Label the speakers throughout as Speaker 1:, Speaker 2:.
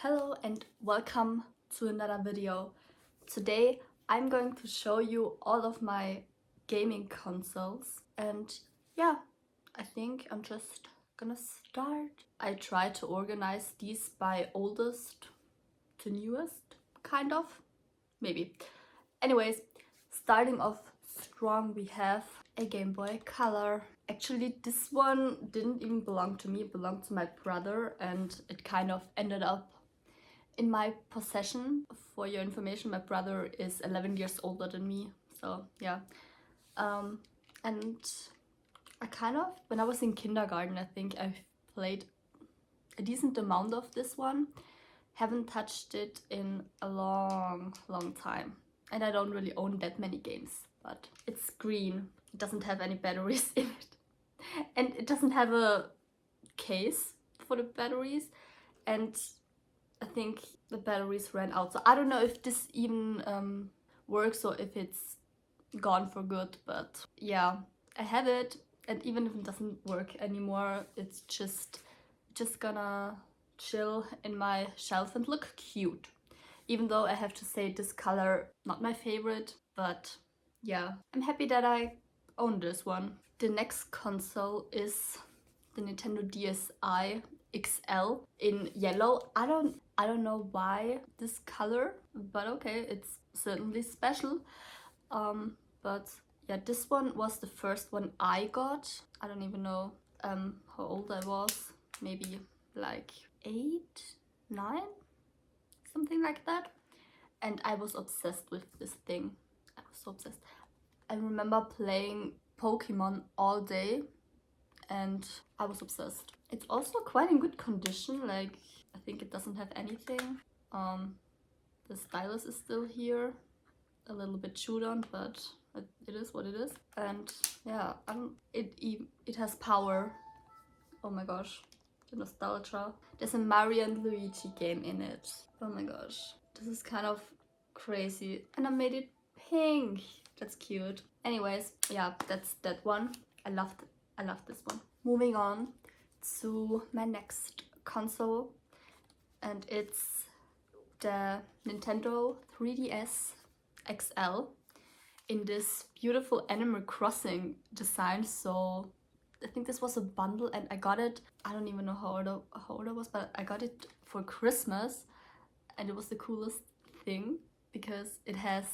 Speaker 1: Hello and welcome to another video. Today I'm going to show you all of my gaming consoles, and yeah, I think I'm just gonna start. I try to organize these by oldest to newest, kind of, maybe. Anyways, starting off strong, we have a Game Boy Color. Actually, this one didn't even belong to me, it belonged to my brother, and it kind of ended up in my possession. For your information, my brother is 11 years older than me, so yeah. And I kind of, when I was in kindergarten, I think I played a decent amount of this one. Haven't touched it in a long time, and I don't really own that many games. But it's green, it doesn't have any batteries in it, and it doesn't have a case for the batteries, and I think the batteries ran out, so I don't know if this even works or if it's gone for good. But yeah, I have it, and even if it doesn't work anymore, it's just gonna chill in my shelf and look cute. Even though I have to say this color not my favorite, but yeah, I'm happy that I own this one. The next console is the Nintendo DSi XL in yellow. I don't know why this color, but okay, it's certainly special. But yeah, this one was the first one I got. I don't even know how old I was. Maybe like 8, 9, something like that. And I was obsessed with this thing. I was so obsessed. I remember playing Pokemon all day, and I was obsessed. It's also quite in good condition, like I think it doesn't have anything. The stylus is still here, a little bit chewed on, but it is what it is. And yeah, it has power. Oh my gosh, the nostalgia. There's a Mario and Luigi game in it. Oh my gosh, this is kind of crazy. And I made it pink. That's cute. Anyways, yeah, that's that one. I love this one. Moving on to my next console, and it's the Nintendo 3DS XL in this beautiful Animal Crossing design. So I think this was a bundle, and I got it, I don't even know how old I was, but I got it for Christmas, and it was the coolest thing because it has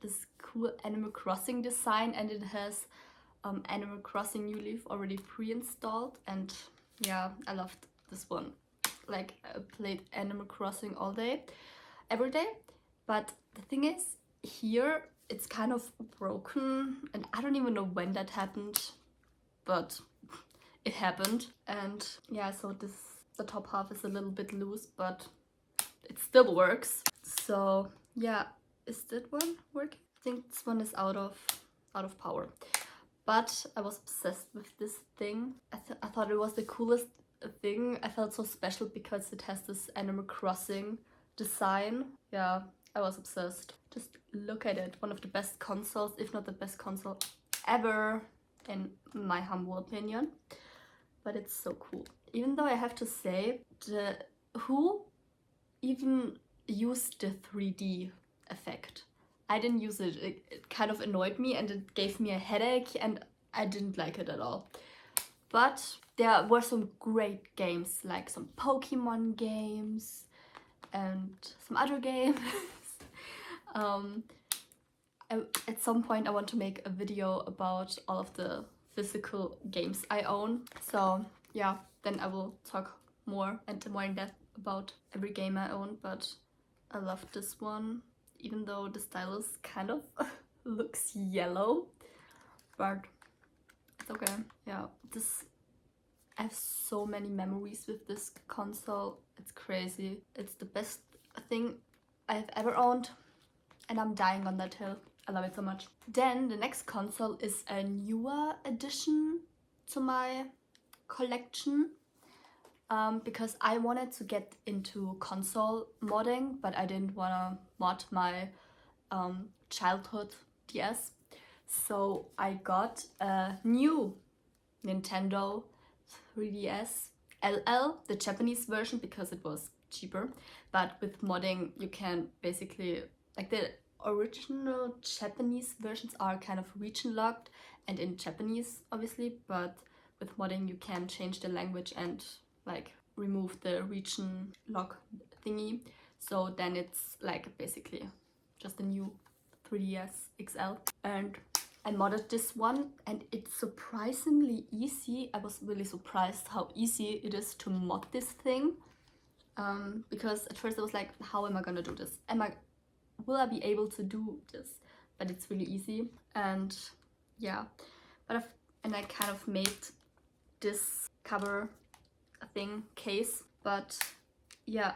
Speaker 1: this cool Animal Crossing design, and it has Animal Crossing New Leaf already pre-installed. And yeah, I loved this one. Like, I played Animal Crossing all day, every day. But the thing is, here it's kind of broken, and I don't even know when that happened, but it happened. And yeah, so the top half is a little bit loose, but it still works. So yeah, is that one working? I think this one is out of power. But I was obsessed with this thing. I thought it was the coolest thing. I felt so special because it has this Animal Crossing design. Yeah, I was obsessed. Just look at it. One of the best consoles, if not the best console ever, in my humble opinion. But it's so cool. Even though I have to say, who even used the 3D effect? I didn't use it. It kind of annoyed me, and it gave me a headache, and I didn't like it at all. But there were some great games, like some Pokemon games and some other games. At some point I want to make a video about all of the physical games I own. So yeah, then I will talk more in depth about every game I own. But I love this one, even though the stylus kind of looks yellow, but it's okay. Yeah, I have so many memories with this console. It's crazy. It's the best thing I've ever owned, and I'm dying on that hill. I love it so much. Then the next console is a newer addition to my collection. because I wanted to get into console modding, but I didn't want to mod my childhood DS. So I got a new Nintendo 3DS LL, the Japanese version, because it was cheaper. But with modding, you can basically, like, the original Japanese versions are kind of region locked and in Japanese, obviously, but with modding, you can change the language and like remove the region lock thingy. So then it's like basically just a new 3DS XL. And I modded this one and it's surprisingly easy. I was really surprised how easy it is to mod this thing. Because at first I was like, how am I gonna do this? Will I be able to do this? But it's really easy. And yeah, and I kind of made this cover thing case. But yeah,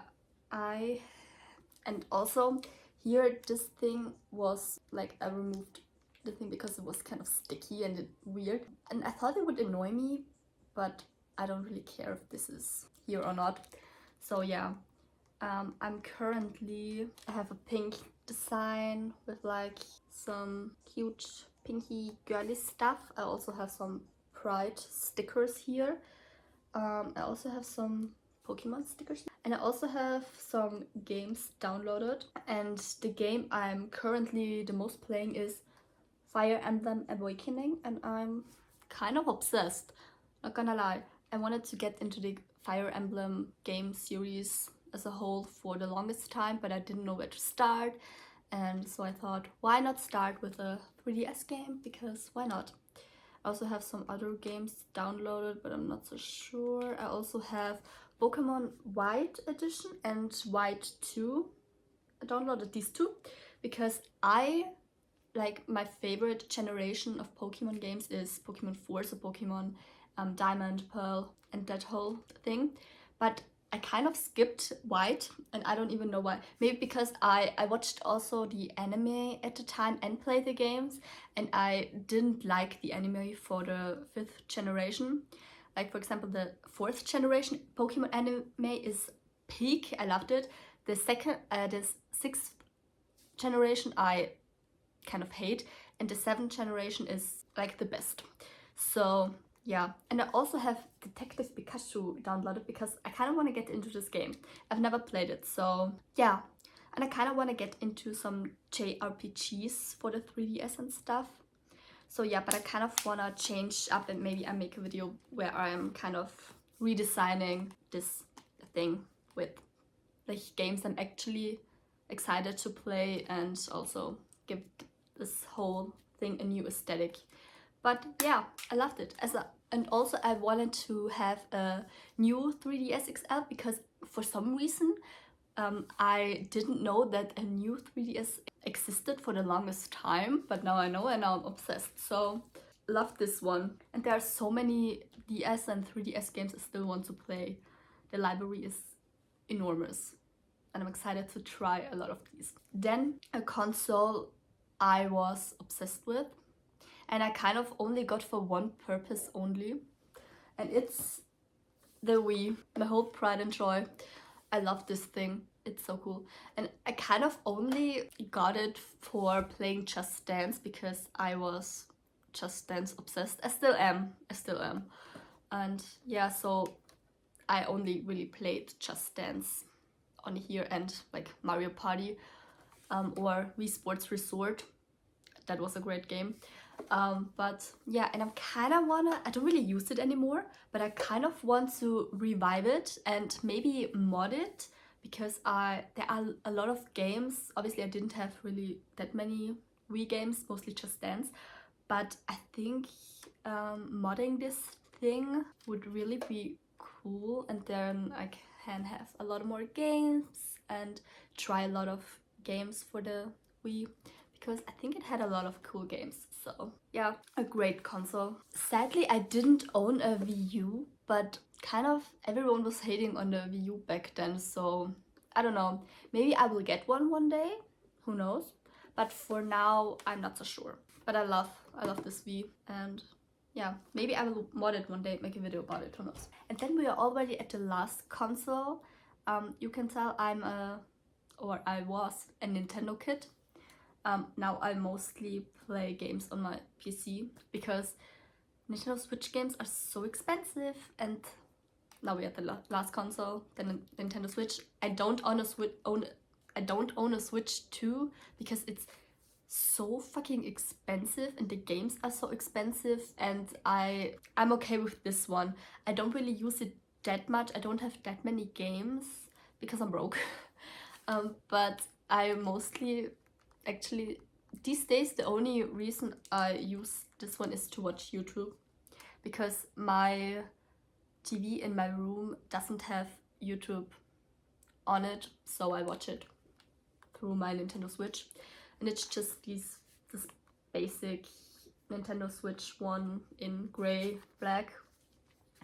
Speaker 1: and also here this thing was like, I removed the thing because it was kind of sticky and weird, and I thought it would annoy me, but I don't really care if this is here or not. So yeah, I have a pink design with like some cute pinky girly stuff. I also have some Pride stickers here. I also have some Pokemon stickers, and I also have some games downloaded, and the game I'm currently the most playing is Fire Emblem Awakening, and I'm kind of obsessed, not gonna lie. I wanted to get into the Fire Emblem game series as a whole for the longest time, but I didn't know where to start, and so I thought, why not start with a 3DS game, because why not? I also have some other games downloaded, but I'm not so sure. I also have Pokemon White Edition and White 2. I downloaded these two because my favorite generation of Pokemon games is Pokemon 4, so Pokemon Diamond, Pearl, and that whole thing. But I kind of skipped White, and I don't even know why. Maybe because I watched also the anime at the time and played the games, and I didn't like the anime for the 5th generation. Like, for example, the 4th generation Pokemon anime is peak. I loved it. The 6th generation I kind of hate, and the 7th generation is like the best. So yeah, and I also have Detective Pikachu downloaded because I kind of want to get into this game. I've never played it, so yeah. And I kind of want to get into some JRPGs for the 3DS and stuff. So yeah, but I kind of want to change up, and maybe I make a video where I'm kind of redesigning this thing with like games I'm actually excited to play, and also give this whole thing a new aesthetic. But yeah, I loved it. And also I wanted to have a new 3DS XL because for some reason I didn't know that a new 3DS existed for the longest time, but now I know and now I'm obsessed. So love this one. And there are so many DS and 3DS games I still want to play. The library is enormous and I'm excited to try a lot of these. Then a console I was obsessed with, and I kind of only got for one purpose only, and it's the Wii. My whole pride and joy. I love this thing. It's so cool. And I kind of only got it for playing Just Dance because I was Just Dance obsessed. I still am. And yeah, so I only really played Just Dance on here, and like Mario Party or Wii Sports Resort. That was a great game. But yeah, and I don't really use it anymore, but I kind of want to revive it and maybe mod it, because there are a lot of games. Obviously, I didn't have really that many Wii games, mostly Just Dance, but I think modding this thing would really be cool, and then I can have a lot more games and try a lot of games for the Wii, because I think it had a lot of cool games. So yeah, a great console. Sadly, I didn't own a Wii U, but kind of everyone was hating on the Wii U back then, so I don't know. Maybe I will get one day, who knows? But for now, I'm not so sure. But I love this Wii, and yeah, maybe I will mod it one day, make a video about it, who knows. And then we are already at the last console. You can tell I was a Nintendo kid. Now I mostly play games on my PC because Nintendo Switch games are so expensive, and now we're at the last console, the Nintendo Switch. I don't own a Switch 2 because it's so fucking expensive and the games are so expensive, and I'm okay with this one. I don't really use it that much. I don't have that many games because I'm broke. But I mostly, actually, these days the only reason I use this one is to watch YouTube, because my TV in my room doesn't have YouTube on it, so I watch it through my Nintendo Switch. And it's just this basic Nintendo Switch one in gray, black,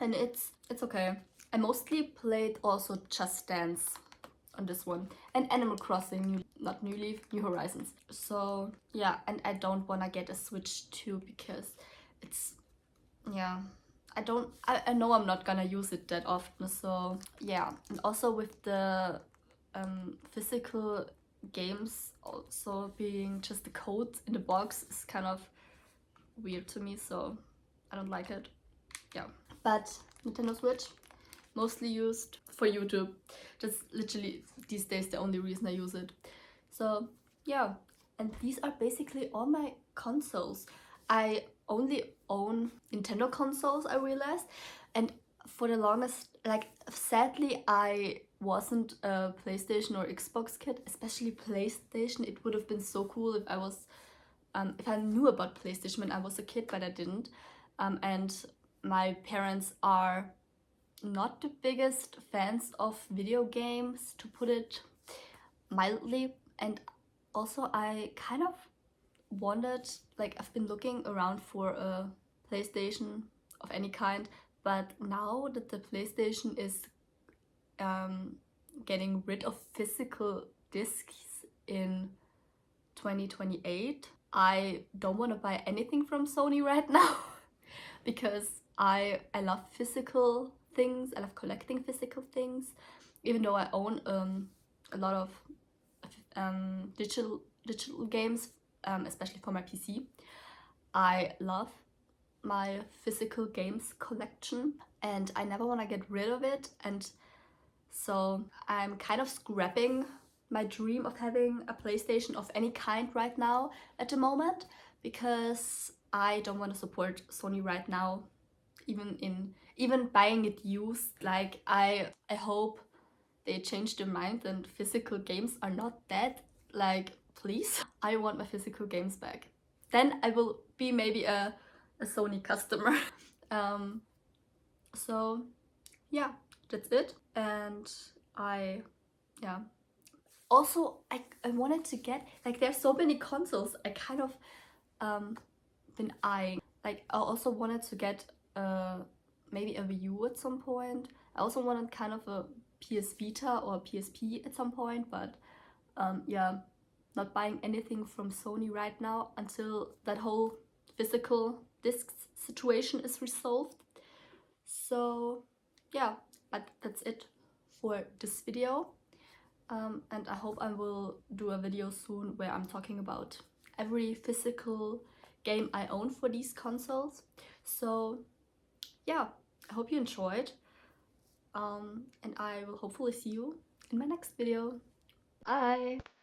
Speaker 1: and it's okay. I mostly played also Just Dance on this one, and Animal Crossing, not New Leaf, New Horizons. So yeah, and I don't wanna get a Switch 2 because it's, yeah, I know I'm not gonna use it that often, so yeah. And also with the physical games also being just the code in the box is kind of weird to me, so I don't like it. Yeah, but Nintendo Switch, mostly used for YouTube. That's literally these days the only reason I use it. So yeah, and these are basically all my consoles. I only own Nintendo consoles, I realized, and for the longest, like, sadly, I wasn't a PlayStation or Xbox kid, especially PlayStation. It would have been so cool if I knew about PlayStation when I was a kid, but I didn't. And my parents are not the biggest fans of video games, to put it mildly, and also I kind of wanted, like, I've been looking around for a PlayStation of any kind, but now that the PlayStation is getting rid of physical discs in 2028, I don't want to buy anything from Sony right now because I love physical things. I love collecting physical things, even though I own a lot of digital games, especially for my PC. I love my physical games collection and I never want to get rid of it, and so I'm kind of scrapping my dream of having a PlayStation of any kind right now at the moment, because I don't want to support Sony right now, even buying it used. Like, I hope they change their mind and physical games are not dead. Like, please. I want my physical games back. Then I will be maybe a Sony customer. So yeah, that's it. And yeah. Also, I wanted to get, like, there's so many consoles I kind of been eyeing. Like, I also wanted to get maybe a Wii U at some point. I also wanted kind of a PS Vita or PSP at some point, but yeah, not buying anything from Sony right now until that whole physical discs situation is resolved. So yeah, but that's it for this video. And I hope I will do a video soon where I'm talking about every physical game I own for these consoles. So yeah, I hope you enjoyed. And I will hopefully see you in my next video. Bye!